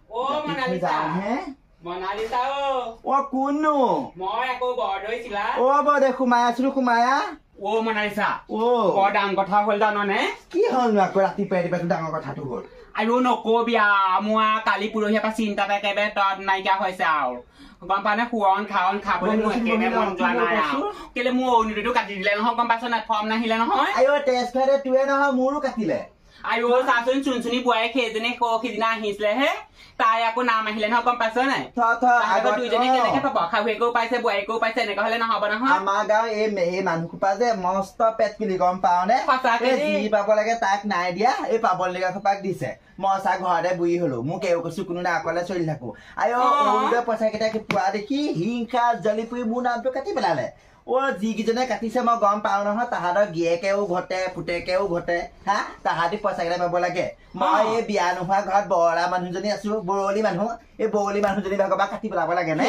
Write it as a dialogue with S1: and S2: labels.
S1: অ মনালিসা
S2: হে
S1: মনালিসা
S2: ও কোননো
S1: মই আকৌ বৰদৈছিলা
S2: ও বদে সোমাই আছিলো সোমায়া
S1: ও মনালিসা
S2: ও
S1: বৰ ডাঙৰ কথা হ'ল জাননে
S2: কি হ'ল আকৌ ৰাতিপুৱা ডাঙৰ কথাটো হ'ল
S1: আৰু নকবি মই কালি পুৰহিৰ পৰা চিন্তাতে একেবাৰে তত নাইকিয়া হৈছে আৰু গম পানে শুৱন খাৱন খাবলৈ মোৰ একেবাৰে মন যোৱা নাই আৰু কেলে মোৰ অৰুণোদয়টো কাটি দিলে নহয় গম পাইছ নাই ফৰ্ম নাহিলে নহয়
S2: আইও টেষ্ট ফেৰে তুৱে নহয় মোৰো কাটিলে
S1: আৰু চাচোন চুনচুনি বোৱাই সেইজনী সিদিনা আহিছিলে হে তাই আকৌ নাম আহিলে নহয় গম পাইছ নাই আগত দুইজনী কেনেকে পাব শাহুৱেকেও পাইছে বোৱাৰীকেও পাইছে এনেকুৱা হলে নহব নহয়
S2: আমাৰ গাঁও এই মানুহসোপা যে মস্ত পেট কিলি গম পাও নে যি পাব লাগে তাক নাই দিয়া এই পাবলগীয়া সোপাক দিছে মই চা ঘৰতে বুঢ়ী হলো মোক এও কৈছো কোনো না অকলে চলি থাকো আইও অৰুণোদয় পইচা কেইটা পোৱা দেখি হিংসা জ্বলি পুৰি মোৰ নামটো কাটি পেলালে ও যিকেইজনে কাটিছে মই গম পাও নহয় তাহাঁতৰ গিয়েকেও ঘটে পুতেকেও ঘটে হা তাহাঁতি পইচা কেইটা পাব লাগে মই এই বিয়া নোহোৱা ঘৰত বৰলা মানুহজনী আছো বৰলি মানুহ এই বৰলি মানুহজনী ভাগৰ পৰা কাটি পেলাব লাগে নে